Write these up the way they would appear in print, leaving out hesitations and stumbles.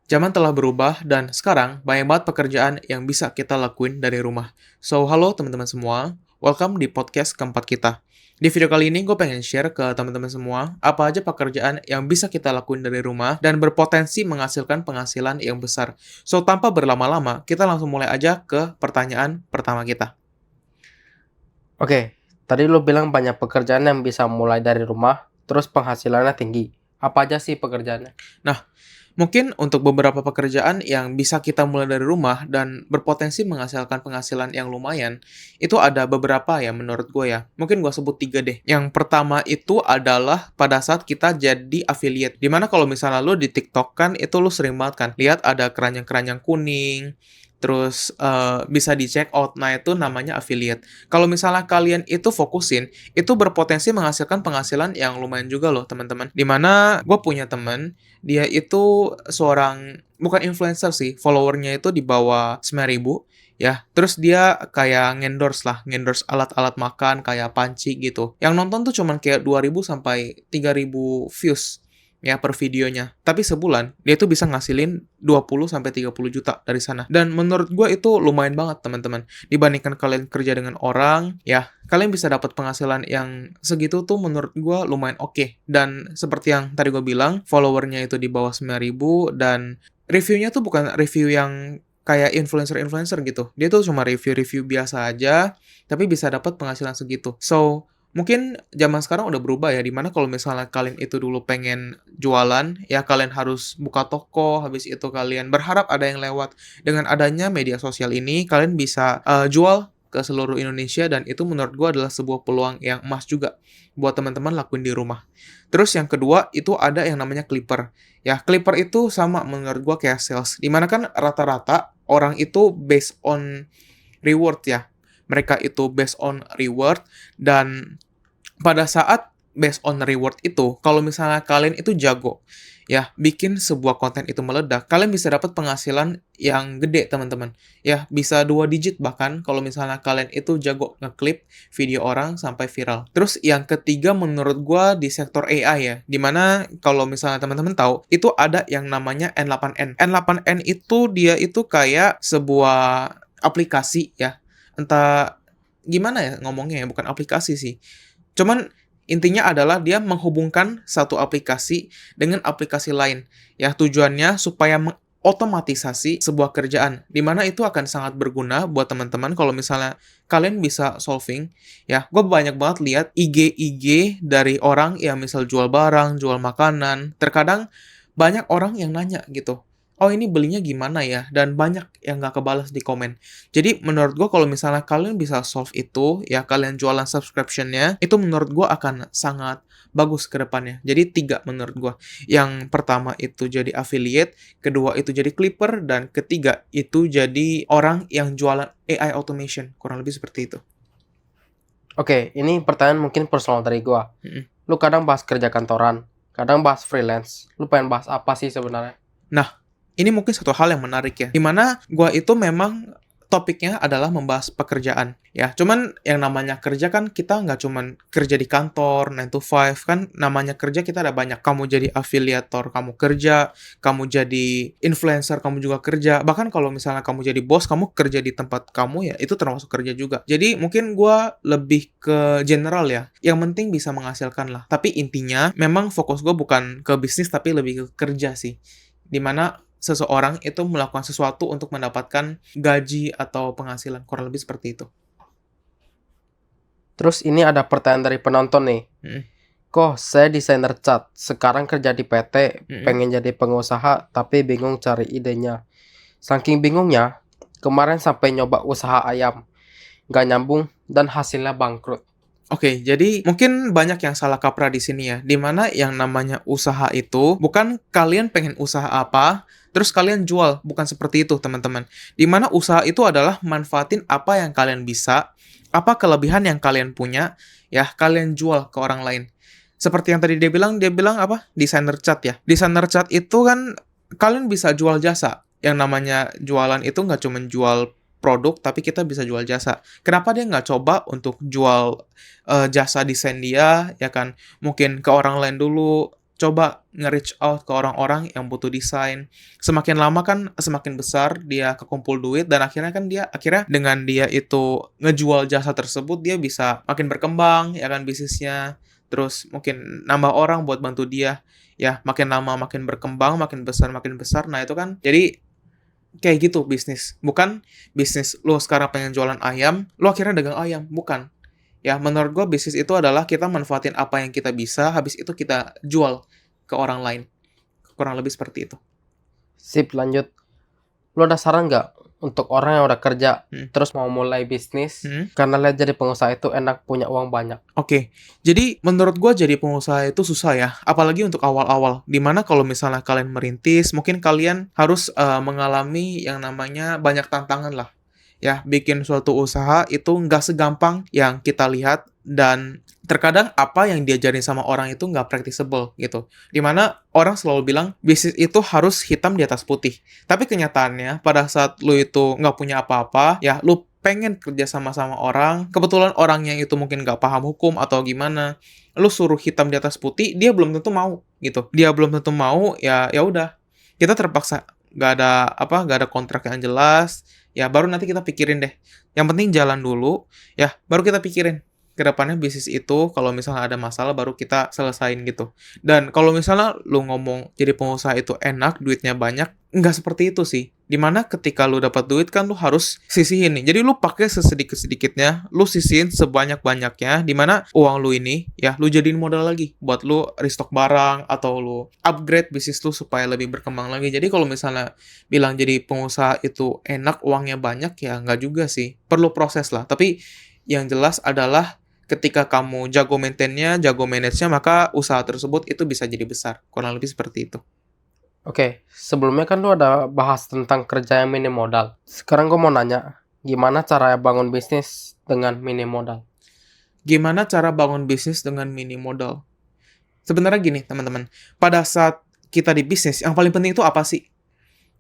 Zaman telah berubah dan sekarang banyak banget pekerjaan yang bisa kita lakuin dari rumah. So, halo teman-teman semua, welcome di podcast keempat kita. Di video kali ini gue pengen share ke teman-teman semua apa aja pekerjaan yang bisa kita lakuin dari rumah dan berpotensi menghasilkan penghasilan yang besar. So, tanpa berlama-lama, kita langsung mulai aja ke pertanyaan pertama kita. Oke, tadi lo bilang banyak pekerjaan yang bisa mulai dari rumah, terus penghasilannya tinggi. Apa aja sih pekerjaannya? Nah, mungkin untuk beberapa pekerjaan yang bisa kita mulai dari rumah dan berpotensi menghasilkan penghasilan yang lumayan, itu ada beberapa ya menurut gue ya. Mungkin gue sebut 3 deh. Yang pertama itu adalah pada saat kita jadi affiliate. Dimana kalau misalnya lo di TikTok kan, itu lo sering banget kan. Lihat ada keranjang-keranjang kuning, terus bisa di check out. Nah, itu namanya affiliate. Kalau misalnya kalian itu fokusin, itu berpotensi menghasilkan penghasilan yang lumayan juga loh, teman-teman. Dimana gue punya teman, dia itu seorang bukan influencer sih, followernya itu di bawah 9.000 ya. Terus dia kayak ngendorse alat-alat makan kayak panci gitu. Yang nonton tuh cuman kayak 2.000 sampai 3.000 views ya per videonya. Tapi sebulan dia tuh bisa ngasilin 20 sampai 30 juta dari sana. Dan menurut gue itu lumayan banget, teman-teman. Dibandingkan kalian kerja dengan orang, ya kalian bisa dapat penghasilan yang segitu tuh menurut gue lumayan oke. Dan seperti yang tadi gue bilang, followernya itu di bawah 9.000 dan reviewnya tuh bukan review yang kayak influencer-influencer gitu. Dia tuh cuma review-review biasa aja, tapi bisa dapat penghasilan segitu. So, mungkin zaman sekarang udah berubah ya, dimana kalau misalnya kalian itu dulu pengen jualan, ya kalian harus buka toko, habis itu kalian berharap ada yang lewat. Dengan adanya media sosial ini, kalian bisa jual ke seluruh Indonesia dan itu menurut gue adalah sebuah peluang yang emas juga buat teman-teman lakuin di rumah. Terus yang kedua, itu ada yang namanya Clipper. Ya, Clipper itu sama menurut gue kayak sales, dimana kan rata-rata orang itu based on reward ya. Mereka itu based on reward dan pada saat based on reward itu, kalau misalnya kalian itu jago, ya, bikin sebuah konten itu meledak, kalian bisa dapat penghasilan yang gede, teman-teman. Ya, bisa 2 digit bahkan kalau misalnya kalian itu jago ngeklip video orang sampai viral. Terus yang ketiga menurut gua di sektor AI ya, dimana kalau misalnya teman-teman tahu, itu ada yang namanya N8N. N8N itu dia itu kayak sebuah aplikasi ya, entah gimana ya ngomongnya ya, bukan aplikasi sih. Cuman intinya adalah dia menghubungkan satu aplikasi dengan aplikasi lain. Ya, tujuannya supaya mengotomatisasi sebuah kerjaan, di mana itu akan sangat berguna buat teman-teman kalau misalnya kalian bisa solving. Ya, gue banyak banget lihat IG dari orang yang misal jual barang, jual makanan. Terkadang banyak orang yang nanya gitu, oh ini belinya gimana ya? Dan banyak yang nggak kebalas di komen. Jadi menurut gue kalau misalnya kalian bisa solve itu, ya kalian jualan subscription-nya, itu menurut gue akan sangat bagus ke depannya. Jadi 3 menurut gue. Yang pertama itu jadi affiliate, kedua itu jadi clipper, dan ketiga itu jadi orang yang jualan AI automation. Kurang lebih seperti itu. Oke, ini pertanyaan mungkin personal dari gua. Mm-mm. Lu kadang bahas kerja kantoran, kadang bahas freelance. Lu pengen bahas apa sih sebenarnya? Nah, ini mungkin satu hal yang menarik ya. Dimana gua itu memang topiknya adalah membahas pekerjaan. Ya, cuman yang namanya kerja kan kita nggak cuman kerja di kantor, 9 to 5, kan namanya kerja kita ada banyak. Kamu jadi afiliator, kamu kerja, kamu jadi influencer, kamu juga kerja. Bahkan kalau misalnya kamu jadi bos, kamu kerja di tempat kamu ya, itu termasuk kerja juga. Jadi mungkin gua lebih ke general ya. Yang penting bisa menghasilkan lah. Tapi intinya memang fokus gue bukan ke bisnis tapi lebih ke kerja sih. Dimana seseorang itu melakukan sesuatu untuk mendapatkan gaji atau penghasilan. Kurang lebih seperti itu. Terus ini ada pertanyaan dari penonton nih. Mm-mm. Kok saya desainer cat, sekarang kerja di PT, Mm-mm. pengen jadi pengusaha, tapi bingung cari idenya. Saking bingungnya, kemarin sampai nyoba usaha ayam. Gak nyambung dan hasilnya bangkrut. Oke, jadi mungkin banyak yang salah kaprah di sini ya. Dimana yang namanya usaha itu bukan kalian pengen usaha apa, terus kalian jual. Bukan seperti itu, teman-teman. Dimana usaha itu adalah manfaatin apa yang kalian bisa, apa kelebihan yang kalian punya, ya kalian jual ke orang lain. Seperti yang tadi dia bilang apa? Desainer cat ya. Desainer cat itu kan kalian bisa jual jasa. Yang namanya jualan itu nggak cuma jual produk, tapi kita bisa jual jasa. Kenapa dia nggak coba untuk jual jasa desain dia, ya kan? Mungkin ke orang lain dulu, coba nge-reach out ke orang-orang yang butuh desain. Semakin lama kan semakin besar dia kekumpul duit dan akhirnya kan dia akhirnya dengan dia itu ngejual jasa tersebut dia bisa makin berkembang ya kan bisnisnya. Terus mungkin nambah orang buat bantu dia. Ya, makin lama makin berkembang, makin besar makin besar. Nah, itu kan jadi kayak gitu bisnis. Bukan bisnis lu sekarang pengen jualan ayam, lu akhirnya dagang ayam, bukan. Ya, menurut gua bisnis itu adalah kita manfaatin apa yang kita bisa, habis itu kita jual ke orang lain. Kurang lebih seperti itu. Sip, lanjut. Lu ada saran nggak untuk orang yang udah kerja Hmm. terus mau mulai bisnis Hmm. karena lihat jadi pengusaha itu enak punya uang banyak? Oke, jadi menurut gua jadi pengusaha itu susah ya, apalagi untuk awal-awal. Dimana kalau misalnya kalian merintis, mungkin kalian harus mengalami yang namanya banyak tantangan lah. Ya, bikin suatu usaha itu nggak segampang yang kita lihat dan terkadang apa yang diajarin sama orang itu nggak practicable gitu. Dimana orang selalu bilang bisnis itu harus hitam di atas putih. Tapi kenyataannya pada saat lu itu nggak punya apa-apa, ya lu pengen kerja sama-sama orang, kebetulan orangnya itu mungkin nggak paham hukum atau gimana, lu suruh hitam di atas putih, dia belum tentu mau gitu. Dia belum tentu mau, ya ya udah. Kita terpaksa nggak ada kontrak yang jelas, ya baru nanti kita pikirin deh. Yang penting jalan dulu, ya baru kita pikirin ke depannya bisnis itu kalau misalnya ada masalah baru kita selesain gitu. Dan kalau misalnya lu ngomong jadi pengusaha itu enak, duitnya banyak, nggak seperti itu sih. Dimana ketika lu dapat duit kan lu harus sisihin nih. Jadi lu pakai sesedikit-sedikitnya, lu sisihin sebanyak-banyaknya, dimana uang lu ini ya lu jadiin modal lagi buat lu restock barang atau lu upgrade bisnis lu supaya lebih berkembang lagi. Jadi kalau misalnya bilang jadi pengusaha itu enak, uangnya banyak, ya nggak juga sih. Perlu proses lah. Tapi yang jelas adalah ketika kamu jago maintain-nya, jago manage-nya, maka usaha tersebut itu bisa jadi besar. Kurang lebih seperti itu. Oke, sebelumnya kan lu ada bahas tentang kerja yang minim modal. Sekarang gue mau nanya, gimana cara bangun bisnis dengan minim modal? Gimana cara bangun bisnis dengan minim modal? Sebenarnya gini, teman-teman. Pada saat kita di bisnis, yang paling penting itu apa sih?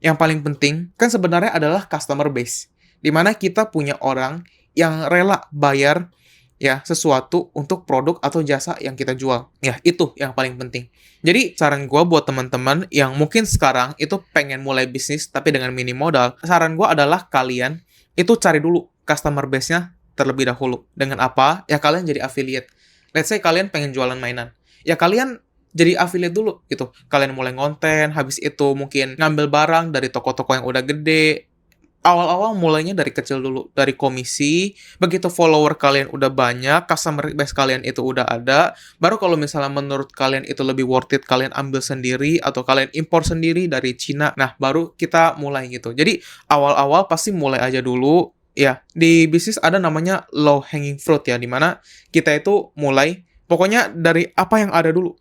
Yang paling penting kan sebenarnya adalah customer base. Di mana kita punya orang yang rela bayar ya sesuatu untuk produk atau jasa yang kita jual. Ya, itu yang paling penting. Jadi, saran gue buat teman-teman yang mungkin sekarang itu pengen mulai bisnis tapi dengan minim modal, saran gue adalah kalian itu cari dulu customer base-nya terlebih dahulu. Dengan apa? Ya kalian jadi affiliate. Let's say kalian pengen jualan mainan. Ya kalian jadi affiliate dulu gitu. Kalian mulai ngonten, habis itu mungkin ngambil barang dari toko-toko yang udah gede. Awal-awal mulainya dari kecil dulu, dari komisi. Begitu follower kalian udah banyak, customer base kalian itu udah ada, baru kalau misalnya menurut kalian itu lebih worth it, kalian ambil sendiri atau kalian impor sendiri dari Cina. Nah, baru kita mulai gitu. Jadi, awal-awal pasti mulai aja dulu. Ya, di bisnis ada namanya low hanging fruit ya, dimana kita itu mulai, pokoknya dari apa yang ada dulu.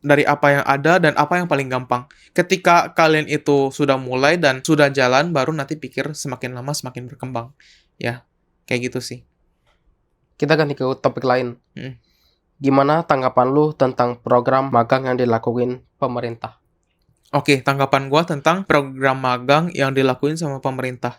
Dari apa yang ada dan apa yang paling gampang. Ketika kalian itu sudah mulai dan sudah jalan, baru nanti pikir semakin lama semakin berkembang. Ya, kayak gitu sih. Kita ganti ke topik lain. Hmm. Gimana tanggapan lu tentang program magang yang dilakuin pemerintah? Oke, tanggapan gua tentang program magang yang dilakuin sama pemerintah.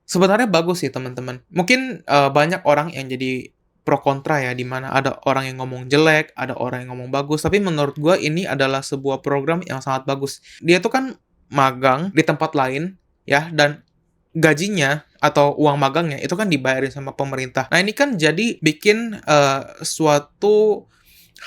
Sebenarnya bagus sih teman-teman. Mungkin banyak orang yang jadi pro kontra ya, di mana ada orang yang ngomong jelek, ada orang yang ngomong bagus. Tapi menurut gua ini adalah sebuah program yang sangat bagus. Dia tuh kan magang di tempat lain ya, dan gajinya atau uang magangnya itu kan dibayarin sama pemerintah. Nah ini kan jadi bikin suatu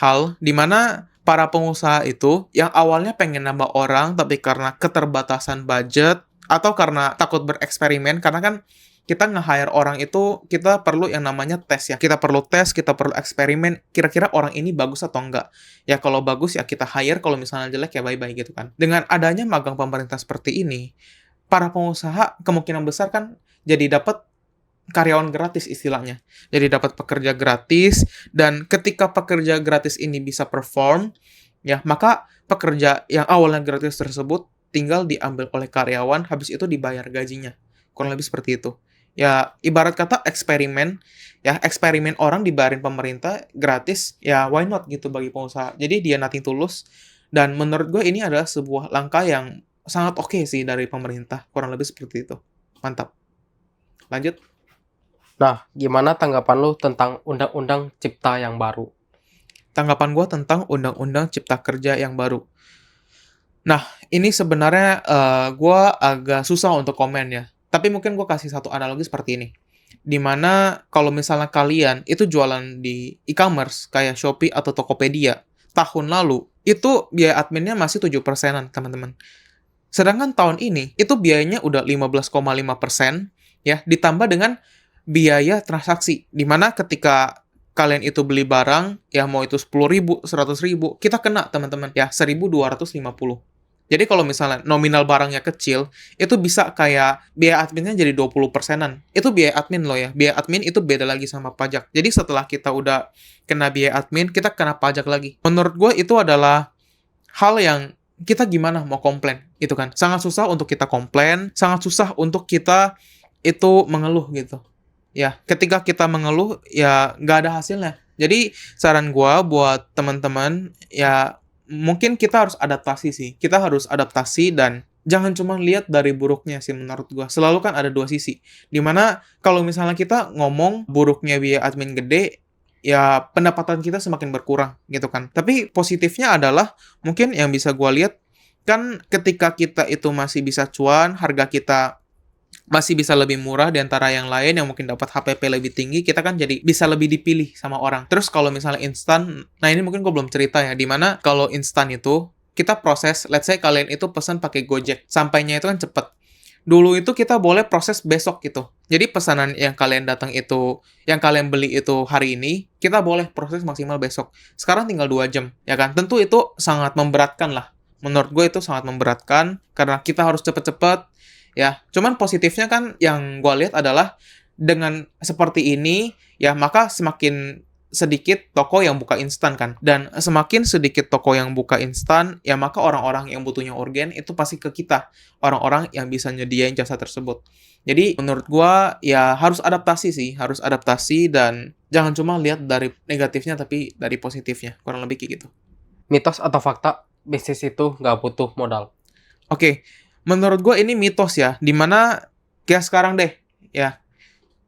hal di mana para pengusaha itu yang awalnya pengen nambah orang tapi karena keterbatasan budget atau karena takut bereksperimen, karena kan kita nge-hire orang itu kita perlu yang namanya tes ya. Kita perlu tes, kita perlu eksperimen kira-kira orang ini bagus atau enggak. Ya kalau bagus ya kita hire, kalau misalnya jelek ya bye-bye gitu kan. Dengan adanya magang pemerintah seperti ini, para pengusaha kemungkinan besar kan jadi dapat karyawan gratis istilahnya. Jadi dapat pekerja gratis, dan ketika pekerja gratis ini bisa perform, ya maka pekerja yang awalnya gratis tersebut tinggal diambil oleh karyawan, habis itu dibayar gajinya. Kurang lebih seperti itu. Ya ibarat kata eksperimen, ya eksperimen orang dibayarin pemerintah gratis, ya why not gitu bagi pengusaha. Jadi dia nothing tulus, dan menurut gue ini adalah sebuah langkah yang sangat oke sih dari pemerintah. Kurang lebih seperti itu. Mantap. Lanjut. Nah, gimana tanggapan lu tentang Undang-Undang Cipta yang baru? tanggapan gue tentang Undang-Undang Cipta Kerja yang baru. Nah, ini sebenarnya gue agak susah untuk komen ya. Tapi mungkin gue kasih satu analogi seperti ini. Dimana kalau misalnya kalian itu jualan di e-commerce kayak Shopee atau Tokopedia tahun lalu, itu biaya adminnya masih 7%-an, teman-teman. Sedangkan tahun ini, itu biayanya udah 15,5% ya, ditambah dengan biaya transaksi. Dimana ketika kalian itu beli barang, ya mau itu 10.000, 100.000, kita kena, teman-teman, ya 1.250. Jadi kalau misalnya nominal barangnya kecil, itu bisa kayak biaya adminnya jadi 20%-an. Itu biaya admin loh ya. Biaya admin itu beda lagi sama pajak. Jadi setelah kita udah kena biaya admin, kita kena pajak lagi. Menurut gue itu adalah hal yang kita gimana mau komplain, gitu kan. Sangat susah untuk kita komplain, sangat susah untuk kita itu mengeluh gitu. Ya, ketika kita mengeluh, ya nggak ada hasilnya. Jadi saran gue buat teman-teman, ya mungkin kita harus adaptasi sih. Kita harus adaptasi dan jangan cuma lihat dari buruknya sih menurut gua. Selalu kan ada dua sisi. Dimana kalau misalnya kita ngomong buruknya biaya admin gede, ya pendapatan kita semakin berkurang gitu kan. Tapi positifnya adalah mungkin yang bisa gua lihat kan ketika kita itu masih bisa cuan, harga kita masih bisa lebih murah di antara yang lain yang mungkin dapat HPP lebih tinggi, kita kan jadi bisa lebih dipilih sama orang. Terus kalau misalnya instan, nah ini mungkin gue belum cerita ya, dimana kalau instan itu, kita proses, let's say kalian itu pesan pakai Gojek, sampainya itu kan cepet. Dulu itu kita boleh proses besok gitu. Jadi pesanan yang kalian datang itu, yang kalian beli itu hari ini, kita boleh proses maksimal besok. Sekarang tinggal 2 jam, ya kan? Tentu itu sangat memberatkan lah. Menurut gue itu sangat memberatkan, karena kita harus cepet-cepet, ya. Cuman positifnya kan yang gue lihat adalah dengan seperti ini, ya maka semakin sedikit toko yang buka instan kan. Dan semakin sedikit toko yang buka instan, ya maka orang-orang yang butuhnya urgen itu pasti ke kita. Orang-orang yang bisa nyediain jasa tersebut. Jadi menurut gua ya harus adaptasi sih, harus adaptasi dan jangan cuma lihat dari negatifnya tapi dari positifnya. Kurang lebih kayak gitu. Mitos atau fakta, bisnis itu nggak butuh modal? Oke, menurut gua ini mitos ya, dimana kayak sekarang deh, ya.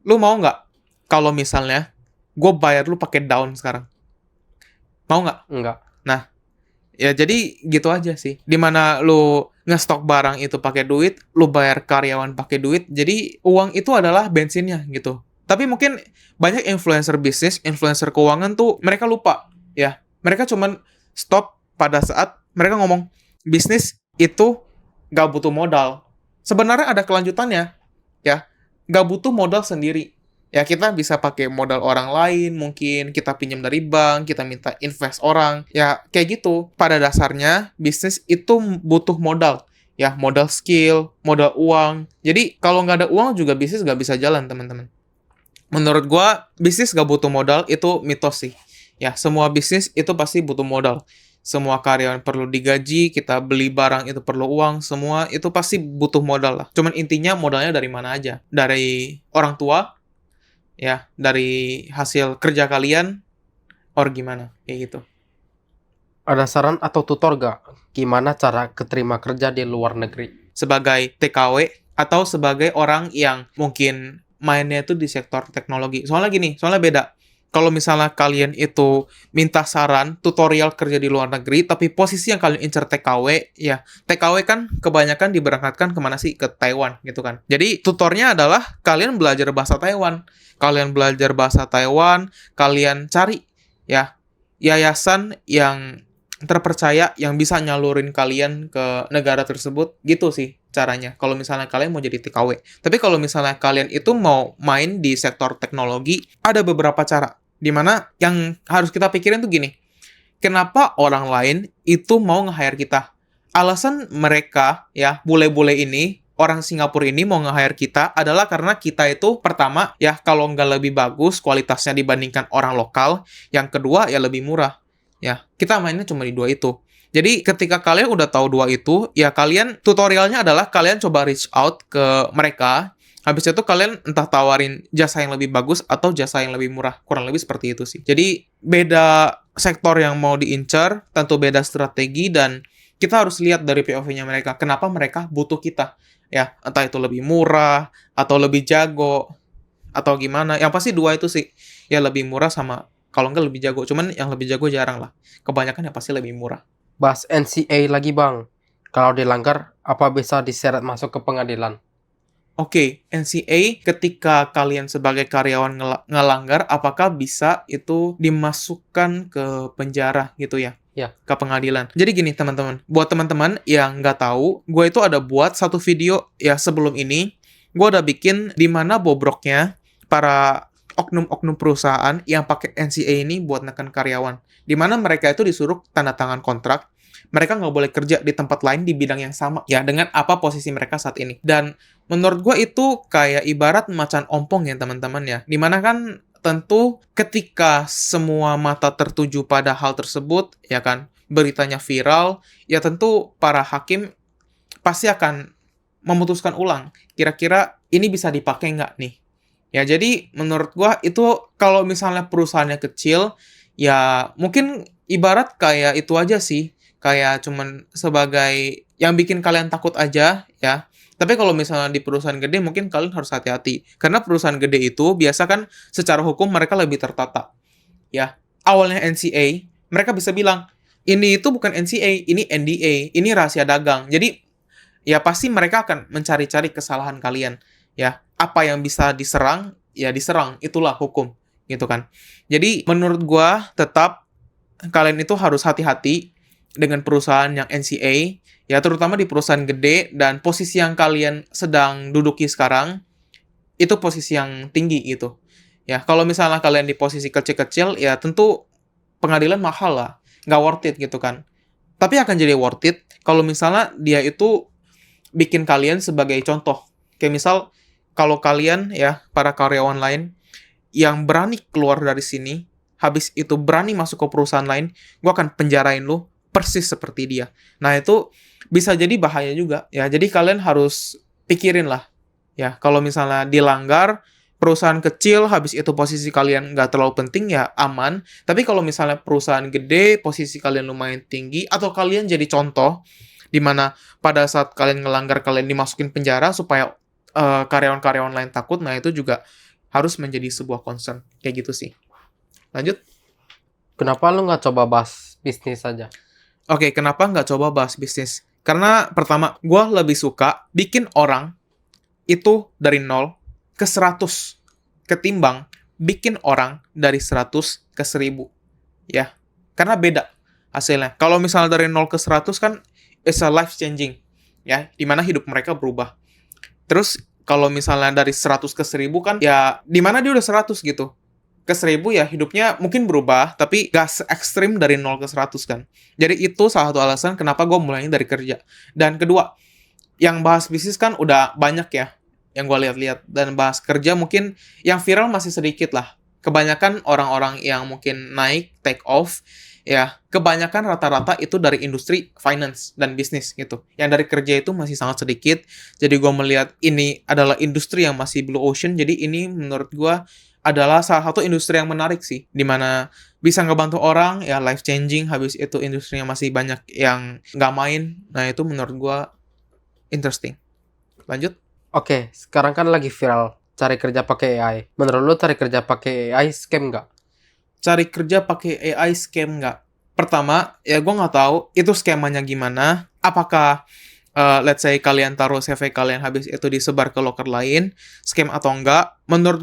Lu mau nggak kalau misalnya gue bayar lu pakai daun sekarang? Mau nggak? Enggak. Nah, ya jadi gitu aja sih. Dimana lu ngestok barang itu pakai duit, lu bayar karyawan pakai duit, jadi uang itu adalah bensinnya gitu. Tapi mungkin banyak influencer bisnis, influencer keuangan tuh mereka lupa ya. Mereka cuman stop pada saat mereka ngomong bisnis itu nggak butuh modal. Sebenarnya ada kelanjutannya ya. Nggak butuh modal sendiri. Ya kita bisa pakai modal orang lain, mungkin kita pinjam dari bank, kita minta invest orang. Ya kayak gitu. Pada dasarnya bisnis itu butuh modal. Ya modal skill, modal uang. Jadi kalau nggak ada uang juga bisnis nggak bisa jalan, teman-teman. Menurut gua bisnis nggak butuh modal itu mitos sih. Ya semua bisnis itu pasti butuh modal. Semua karyawan perlu digaji, kita beli barang itu perlu uang, semua itu pasti butuh modal lah. Cuman intinya modalnya dari mana aja? Dari orang tua, ya, dari hasil kerja kalian, or gimana? Kayak gitu. Ada saran atau tutor gak? Gimana cara keterima kerja di luar negeri? Sebagai TKW, atau sebagai orang yang mungkin mainnya itu di sektor teknologi. Soalnya beda. Kalau misalnya kalian itu minta saran, tutorial kerja di luar negeri, tapi posisi yang kalian incer TKW, ya TKW kan kebanyakan diberangkatkan kemana sih? Ke Taiwan gitu kan. Jadi tutornya adalah kalian belajar bahasa Taiwan. Kalian belajar bahasa Taiwan, kalian cari ya yayasan yang terpercaya yang bisa nyalurin kalian ke negara tersebut, gitu sih caranya. Kalau misalnya kalian mau jadi TKW. Tapi kalau misalnya kalian itu mau main di sektor teknologi, ada beberapa cara. Dimana yang harus kita pikirin tuh gini, kenapa orang lain itu mau nge-hire kita? Alasan mereka, ya, bule-bule ini, orang Singapura ini mau nge-hire kita adalah karena kita itu, pertama, ya, kalau nggak lebih bagus kualitasnya dibandingkan orang lokal, yang kedua, ya lebih murah. Ya, kita mainnya cuma di dua itu. Jadi, ketika kalian udah tahu dua itu, ya kalian, tutorialnya adalah kalian coba reach out ke mereka. Habis itu kalian entah tawarin jasa yang lebih bagus atau jasa yang lebih murah. Kurang lebih seperti itu sih. Jadi, beda sektor yang mau diincar, tentu beda strategi, dan kita harus lihat dari POV-nya mereka. Kenapa mereka butuh kita? Ya, entah itu lebih murah, atau lebih jago, atau gimana. Yang pasti dua itu sih. Ya, lebih murah sama Kalau nggak lebih jago, cuman yang lebih jago jarang lah. Kebanyakan ya pasti lebih murah. Bahas NCA lagi bang. Kalau dilanggar, apa bisa diseret masuk ke pengadilan? Oke, NCA ketika kalian sebagai karyawan ngelanggar, apakah bisa itu dimasukkan ke penjara gitu ya? Ya. Ke pengadilan. Jadi gini teman-teman, buat teman-teman yang nggak tahu, gue itu ada buat satu video ya sebelum ini, gue udah bikin di mana bobroknya para oknum-oknum perusahaan yang pakai NCA ini buat neken karyawan. Di mana mereka itu disuruh tanda tangan kontrak, mereka nggak boleh kerja di tempat lain di bidang yang sama ya dengan apa posisi mereka saat ini. Dan menurut gue itu kayak ibarat macan ompong ya teman-teman ya. Dimana kan tentu ketika semua mata tertuju pada hal tersebut, ya kan, beritanya viral, ya tentu para hakim pasti akan memutuskan ulang. Kira-kira ini bisa dipakai nggak nih? Ya, jadi menurut gua itu kalau misalnya perusahaannya kecil, ya mungkin ibarat kayak itu aja sih. Kayak cuman sebagai yang bikin kalian takut aja, ya. Tapi kalau misalnya di perusahaan gede, mungkin kalian harus hati-hati. Karena perusahaan gede itu biasa kan secara hukum mereka lebih tertata. Ya, awalnya NCA, mereka bisa bilang, ini itu bukan NCA, ini NDA, ini rahasia dagang. Jadi, ya pasti mereka akan mencari-cari kesalahan kalian. Ya, apa yang bisa diserang, ya diserang. Itulah hukum, gitu kan. Jadi, menurut gua tetap kalian itu harus hati-hati dengan perusahaan yang NCA, ya terutama di perusahaan gede dan posisi yang kalian sedang duduki sekarang, itu posisi yang tinggi gitu. Ya, kalau misalnya kalian di posisi kecil-kecil, ya tentu pengadilan mahal lah. Nggak worth it gitu kan. Tapi akan jadi worth it kalau misalnya dia itu bikin kalian sebagai contoh. Kayak misal, kalau kalian ya, para karyawan lain, yang berani keluar dari sini, habis itu berani masuk ke perusahaan lain, gue akan penjarain lu persis seperti dia. Nah, itu bisa jadi bahaya juga. Ya, jadi kalian harus pikirin lah. Ya, kalau misalnya dilanggar, perusahaan kecil, habis itu posisi kalian nggak terlalu penting, ya aman. Tapi kalau misalnya perusahaan gede, posisi kalian lumayan tinggi, atau kalian jadi contoh, di mana pada saat kalian ngelanggar, kalian dimasukin penjara, supaya karyawan-karyawan lain takut, nah itu juga harus menjadi sebuah concern. Kayak gitu sih. Lanjut. Kenapa lu nggak coba bahas bisnis saja? Oke, kenapa nggak coba bahas bisnis? Karena pertama, gue lebih suka bikin orang itu dari 0 ke 100 ketimbang bikin orang dari 100 ke 1000. Ya, karena beda hasilnya. Kalau misalnya dari 0 ke 100 kan it's a life changing. Ya, dimana hidup mereka berubah. Terus kalau misalnya dari 100 ke 1000 kan ya dimana dia udah 100 gitu. Ke 1000 ya hidupnya mungkin berubah, tapi gak se-ekstrim dari 0 ke 100 kan. Jadi itu salah satu alasan kenapa gue mulainya dari kerja. Dan kedua, yang bahas bisnis kan udah banyak ya, yang gue lihat-lihat. Dan bahas kerja mungkin yang viral masih sedikit lah. Kebanyakan orang-orang yang mungkin naik, take off, ya kebanyakan rata-rata itu dari industri finance dan bisnis gitu. Yang dari kerja itu masih sangat sedikit. Jadi gue melihat ini adalah industri yang masih blue ocean. Jadi ini menurut gue adalah salah satu industri yang menarik sih, dimana bisa ngebantu orang, ya life changing, habis itu industrinya masih banyak yang nggak main, nah itu menurut gue interesting. Lanjut. Oke, sekarang kan lagi viral cari kerja pakai AI. Menurut lu cari kerja pakai AI scam nggak? Cari kerja pakai AI scam nggak? Pertama, ya gue nggak tahu itu skemanya gimana, apakah let's say kalian taruh CV kalian habis itu disebar ke loker lain, scam atau enggak. Menurut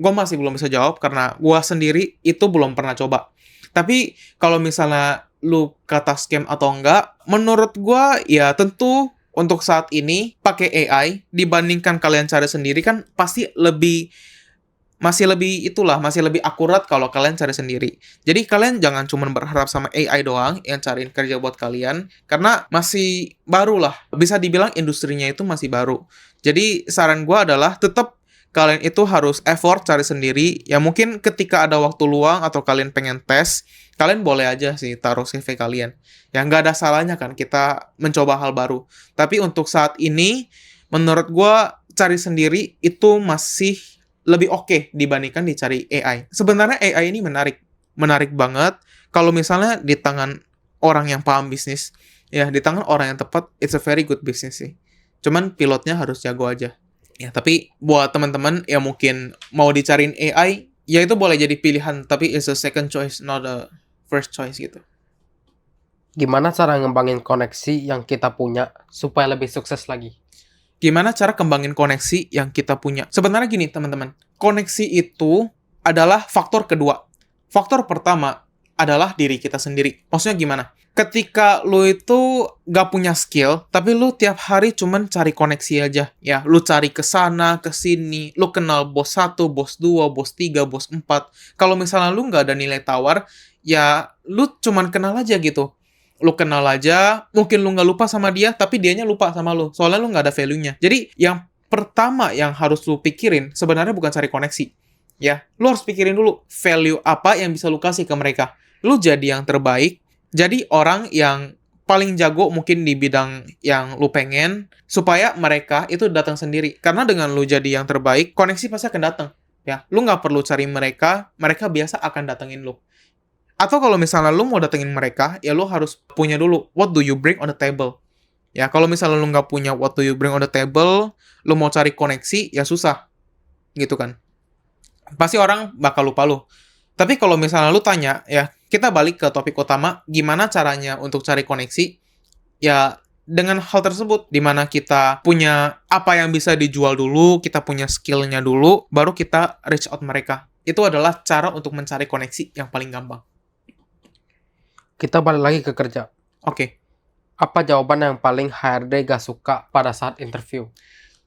gue masih belum bisa jawab karena gue sendiri itu belum pernah coba. Tapi kalau misalnya lu kata scam atau enggak, menurut gue ya tentu untuk saat ini pakai AI dibandingkan kalian cari sendiri kan pasti masih lebih akurat kalau kalian cari sendiri. Jadi kalian jangan cuma berharap sama AI doang yang cariin kerja buat kalian, karena masih baru lah. Bisa dibilang industrinya itu masih baru. Jadi saran gue adalah tetap kalian itu harus effort cari sendiri. Ya mungkin ketika ada waktu luang atau kalian pengen tes, kalian boleh aja sih taruh CV kalian. Ya nggak ada salahnya kan kita mencoba hal baru. Tapi untuk saat ini, menurut gue cari sendiri itu masih lebih oke dibandingkan dicari AI. Sebenarnya AI ini menarik banget kalau misalnya di tangan orang yang paham bisnis, ya di tangan orang yang tepat, it's a very good business sih. Cuman pilotnya harus jago aja. Ya, tapi buat teman-teman yang mungkin mau dicariin AI, Ya itu boleh jadi pilihan, tapi it's a second choice, not a first choice gitu. Gimana cara ngembangin koneksi yang kita punya supaya lebih sukses lagi? Gimana cara kembangin koneksi yang kita punya? Sebenarnya gini, teman-teman. Koneksi itu adalah faktor kedua. Faktor pertama adalah diri kita sendiri. Maksudnya gimana? Ketika lu itu gak punya skill, tapi lu tiap hari cuman cari koneksi aja. Ya, lu cari ke sana, ke sini. Lu kenal bos 1, bos 2, bos 3, bos 4. Kalau misalnya lu gak ada nilai tawar, ya lu cuman kenal aja gitu. Lu kenal aja, mungkin lu nggak lupa sama dia, tapi dianya lupa sama lu. Soalnya lu nggak ada value-nya. Jadi, yang pertama yang harus lu pikirin, sebenarnya bukan cari koneksi. Ya, lu harus pikirin dulu, value apa yang bisa lu kasih ke mereka. Lu jadi yang terbaik, jadi orang yang paling jago mungkin di bidang yang lu pengen, supaya mereka itu datang sendiri. Karena dengan lu jadi yang terbaik, koneksi pasti akan datang. Ya, lu nggak perlu cari mereka, mereka biasa akan datengin lu. Atau kalau misalnya lu mau datengin mereka, ya lu harus punya dulu, what do you bring on the table? Ya, kalau misalnya lu nggak punya what do you bring on the table, lu mau cari koneksi, ya susah. Gitu kan. Pasti orang bakal lupa lu. Tapi kalau misalnya lu tanya, ya kita balik ke topik utama, gimana caranya untuk cari koneksi? Ya, dengan hal tersebut, dimana kita punya apa yang bisa dijual dulu, kita punya skill-nya dulu, baru kita reach out mereka. Itu adalah cara untuk mencari koneksi yang paling gampang. Kita balik lagi ke kerja. Oke. Apa jawaban yang paling HRD gak suka pada saat interview?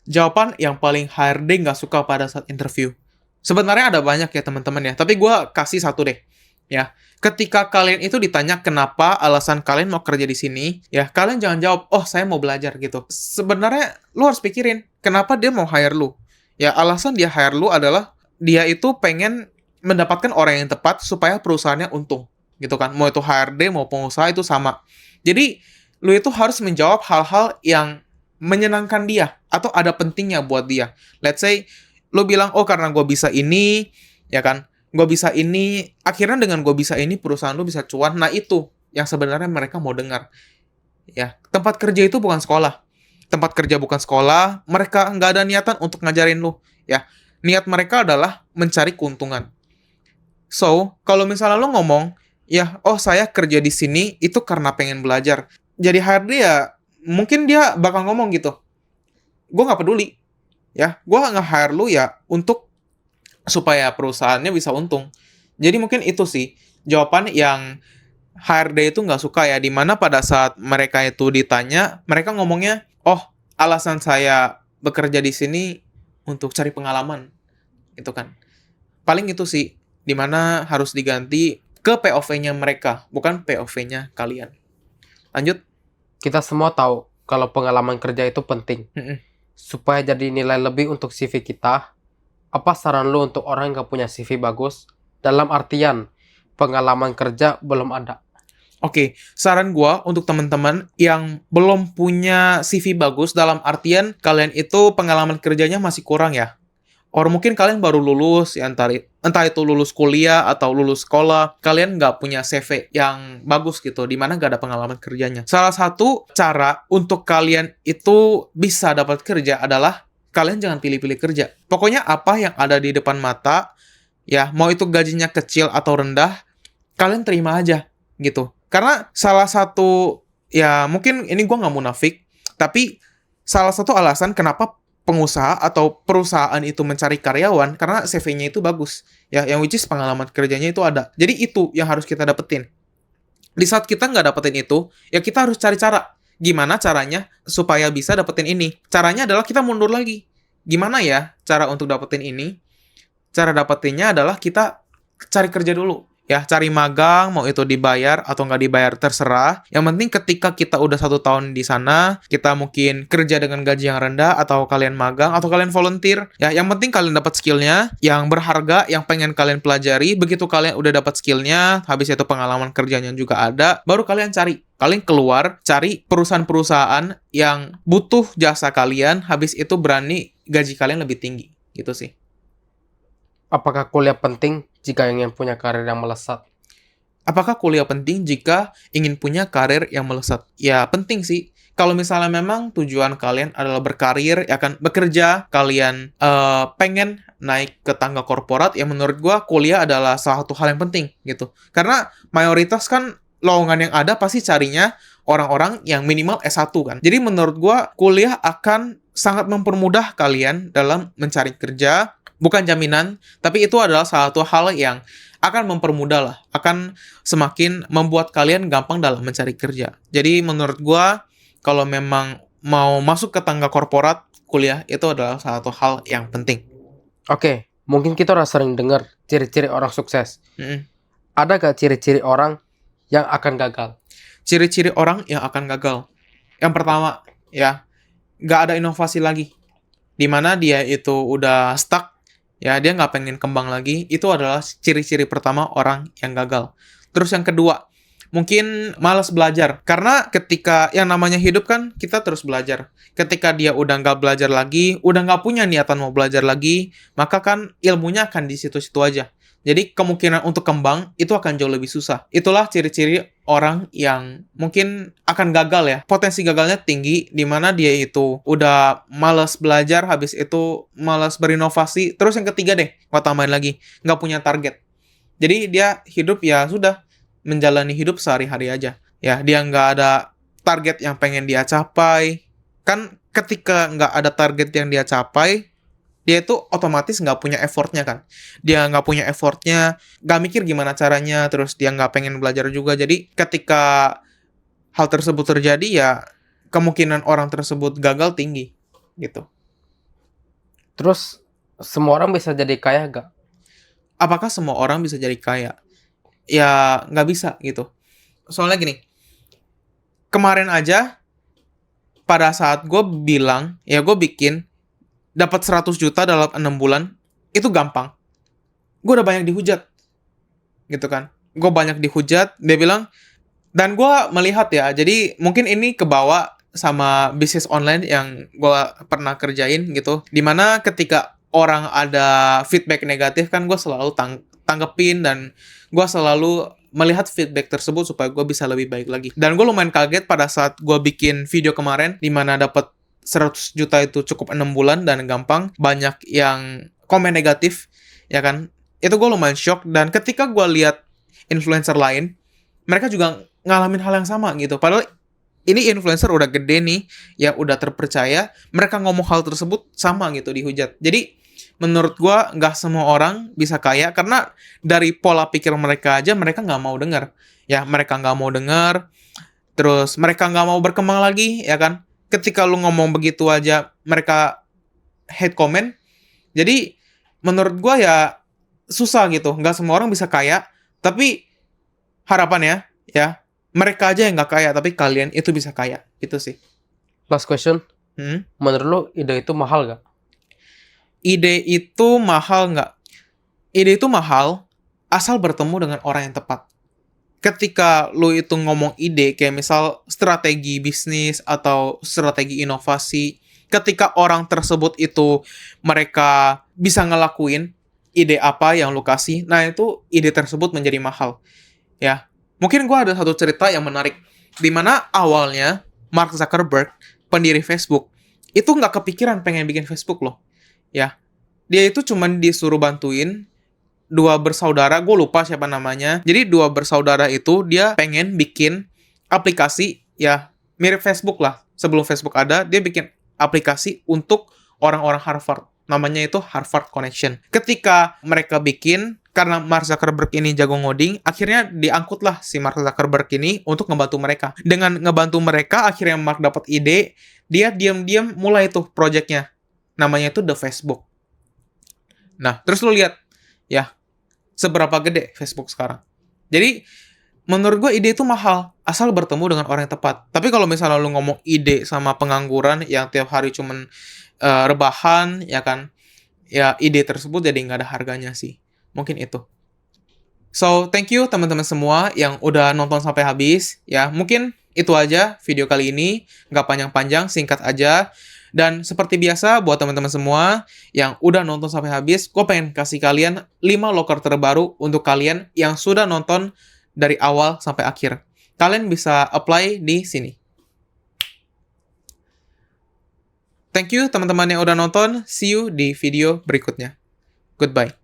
Jawaban yang paling HRD nggak suka pada saat interview. Sebenarnya ada banyak ya teman-teman ya, tapi gue kasih satu deh. Ya, ketika kalian itu ditanya kenapa alasan kalian mau kerja di sini, ya kalian jangan jawab, oh saya mau belajar gitu. Sebenarnya lu harus pikirin, kenapa dia mau hire lu? Ya, alasan dia hire lu adalah dia itu pengen mendapatkan orang yang tepat supaya perusahaannya untung. Gitu kan, mau itu HRD mau pengusaha itu sama. Jadi, lu itu harus menjawab hal-hal yang menyenangkan dia atau ada pentingnya buat dia. Let's say lu bilang, oh karena gue bisa ini, ya kan, gue bisa ini, akhirnya dengan gue bisa ini perusahaan lu bisa cuan. Nah itu yang sebenarnya mereka mau dengar. Ya, tempat kerja itu bukan sekolah. Tempat kerja bukan sekolah, mereka nggak ada niatan untuk ngajarin lu. Ya, niat mereka adalah mencari keuntungan. So, kalau misalnya lu ngomong, ya, oh saya kerja di sini itu karena pengen belajar. Jadi HRD ya, mungkin dia bakal ngomong gitu. Gue nggak peduli. Ya, gue nge-hire lu ya untuk supaya perusahaannya bisa untung. Jadi mungkin itu sih jawaban yang HRD itu nggak suka ya. Dimana pada saat mereka itu ditanya, mereka ngomongnya, oh alasan saya bekerja di sini untuk cari pengalaman. Gitu kan. Paling itu sih. Dimana harus diganti ke POV-nya mereka, bukan POV-nya kalian. Lanjut. Kita semua tahu kalau pengalaman kerja itu penting. Supaya jadi nilai lebih untuk CV kita, apa saran lu untuk orang yang gak punya CV bagus? Dalam artian, pengalaman kerja belum ada. Oke, saran gua untuk teman-teman yang belum punya CV bagus dalam artian kalian itu pengalaman kerjanya masih kurang ya. Or mungkin kalian baru lulus, ya entah itu lulus kuliah atau lulus sekolah, kalian nggak punya CV yang bagus gitu, di mana nggak ada pengalaman kerjanya. Salah satu cara untuk kalian itu bisa dapat kerja adalah kalian jangan pilih-pilih kerja. Pokoknya apa yang ada di depan mata, ya mau itu gajinya kecil atau rendah, kalian terima aja gitu. Karena salah satu, ya mungkin ini gue nggak munafik, tapi salah satu alasan kenapa pengusaha atau perusahaan itu mencari karyawan karena CV-nya itu bagus. Ya, yang which is pengalaman kerjanya itu ada. Jadi itu yang harus kita dapetin. Di saat kita nggak dapetin itu, ya kita harus cari cara. Gimana caranya supaya bisa dapetin ini? Caranya adalah kita mundur lagi. Gimana ya cara untuk dapetin ini? Cara dapetinnya adalah kita cari kerja dulu. Ya, cari magang, mau itu dibayar atau nggak dibayar terserah. Yang penting ketika kita udah 1 tahun di sana, kita mungkin kerja dengan gaji yang rendah, atau kalian magang, atau kalian volunteer. Ya, yang penting kalian dapat skillnya, yang berharga, yang pengen kalian pelajari. Begitu kalian udah dapat skillnya, habis itu pengalaman kerjanya juga ada, baru kalian cari. Kalian keluar, cari perusahaan-perusahaan yang butuh jasa kalian, habis itu berani gaji kalian lebih tinggi. Gitu sih. Apakah kuliah penting jika ingin punya karir yang melesat? Apakah kuliah penting jika ingin punya karir yang melesat? Ya, penting sih. Kalau misalnya memang tujuan kalian adalah berkarir, ya kan, bekerja, kalian pengen naik ke tangga korporat, ya menurut gua kuliah adalah salah satu hal yang penting gitu. Karena mayoritas kan lowongan yang ada pasti carinya orang-orang yang minimal S1 kan. Jadi menurut gua kuliah akan sangat mempermudah kalian dalam mencari kerja, bukan jaminan, tapi itu adalah salah satu hal yang akan mempermudah lah, akan semakin membuat kalian gampang dalam mencari kerja. Jadi menurut gua kalau memang mau masuk ke tangga korporat, kuliah itu adalah salah satu hal yang penting. Oke, mungkin kita udah sering dengar ciri-ciri orang sukses. Mm-mm. Ada gak ciri-ciri orang yang akan gagal? Ciri-ciri orang yang akan gagal. Yang pertama, ya, nggak ada inovasi lagi. Dimana dia itu udah stuck, ya, dia nggak pengen kembang lagi. Itu adalah ciri-ciri pertama orang yang gagal. Terus yang kedua, mungkin malas belajar. Karena ketika yang namanya hidup kan kita terus belajar. Ketika dia udah nggak belajar lagi, udah nggak punya niatan mau belajar lagi, maka kan ilmunya akan di situ-situ aja. Jadi kemungkinan untuk kembang itu akan jauh lebih susah. Itulah ciri-ciri orang yang mungkin akan gagal ya. Potensi gagalnya tinggi, di mana dia itu udah malas belajar, habis itu malas berinovasi. Terus yang ketiga deh, gua tambahin lagi, nggak punya target. Jadi dia hidup ya sudah, menjalani hidup sehari-hari aja. Ya, dia nggak ada target yang pengen dia capai. Kan ketika nggak ada target yang dia capai, dia itu otomatis nggak punya effortnya kan. Dia nggak punya effortnya, nggak mikir gimana caranya, terus dia nggak pengen belajar juga. Jadi ketika hal tersebut terjadi ya, kemungkinan orang tersebut gagal tinggi, gitu. Terus, semua orang bisa jadi kaya gak? Apakah semua orang bisa jadi kaya? Ya, nggak bisa gitu. Soalnya gini, kemarin aja pada saat gue bilang, ya gue bikin dapat 100 juta dalam 6 bulan, itu gampang. Gue udah banyak dihujat, gitu kan. Gue banyak dihujat, dia bilang, dan gue melihat ya, jadi mungkin ini kebawa sama bisnis online yang gue pernah kerjain gitu. Dimana ketika orang ada feedback negatif kan gue selalu tanggepin dan gue selalu melihat feedback tersebut supaya gue bisa lebih baik lagi. Dan gue lumayan kaget pada saat gue bikin video kemarin, dimana dapat 100 juta itu cukup 6 bulan dan gampang. Banyak yang komen negatif, ya kan. Itu gue lumayan shock. Dan ketika gue lihat influencer lain, mereka juga ngalamin hal yang sama gitu. Padahal ini influencer udah gede nih, ya udah terpercaya. Mereka ngomong hal tersebut sama gitu, dihujat. Jadi menurut gue nggak semua orang bisa kaya. Karena dari pola pikir mereka aja, mereka nggak mau dengar. Ya, mereka nggak mau dengar. Terus mereka nggak mau berkembang lagi, ya kan. Ketika lu ngomong begitu aja, mereka hate comment. Jadi, menurut gua ya susah gitu. Nggak semua orang bisa kaya. Tapi, harapannya, ya, mereka aja yang nggak kaya, tapi kalian itu bisa kaya. Itu sih. Last question, Hmm? menurut lu ide itu mahal gak? Ide itu mahal nggak? Ide itu mahal, asal bertemu dengan orang yang tepat. Ketika lu itu ngomong ide, kayak misal strategi bisnis atau strategi inovasi, ketika orang tersebut itu mereka bisa ngelakuin ide apa yang lu kasih, nah itu ide tersebut menjadi mahal. Ya, mungkin gua ada satu cerita yang menarik, di mana awalnya Mark Zuckerberg, pendiri Facebook, itu nggak kepikiran pengen bikin Facebook loh. Ya, dia itu cuman disuruh bantuin dua bersaudara, gue lupa siapa namanya. Jadi dua bersaudara itu dia pengen bikin aplikasi ya mirip Facebook lah. Sebelum Facebook ada, dia bikin aplikasi untuk orang-orang Harvard. Namanya itu Harvard Connection. Ketika mereka bikin, karena Mark Zuckerberg ini jago ngoding, akhirnya diangkutlah si Mark Zuckerberg ini untuk ngebantu mereka. Dengan ngebantu mereka, akhirnya Mark dapat ide, dia diam-diam mulai tuh projectnya. Namanya itu The Facebook. Nah, terus lu lihat, ya, seberapa gede Facebook sekarang. Jadi, menurut gue ide itu mahal, asal bertemu dengan orang yang tepat. Tapi kalau misalnya lu ngomong ide sama pengangguran yang tiap hari cuman rebahan, ya kan, ya ide tersebut jadi nggak ada harganya sih. Mungkin itu. So, thank you teman-teman semua yang udah nonton sampai habis. Ya, mungkin itu aja video kali ini. Nggak panjang-panjang, singkat aja. Dan seperti biasa, buat teman-teman semua yang udah nonton sampai habis, gue pengen kasih kalian 5 loker terbaru untuk kalian yang sudah nonton dari awal sampai akhir. Kalian bisa apply di sini. Thank you teman-teman yang udah nonton. See you di video berikutnya. Goodbye.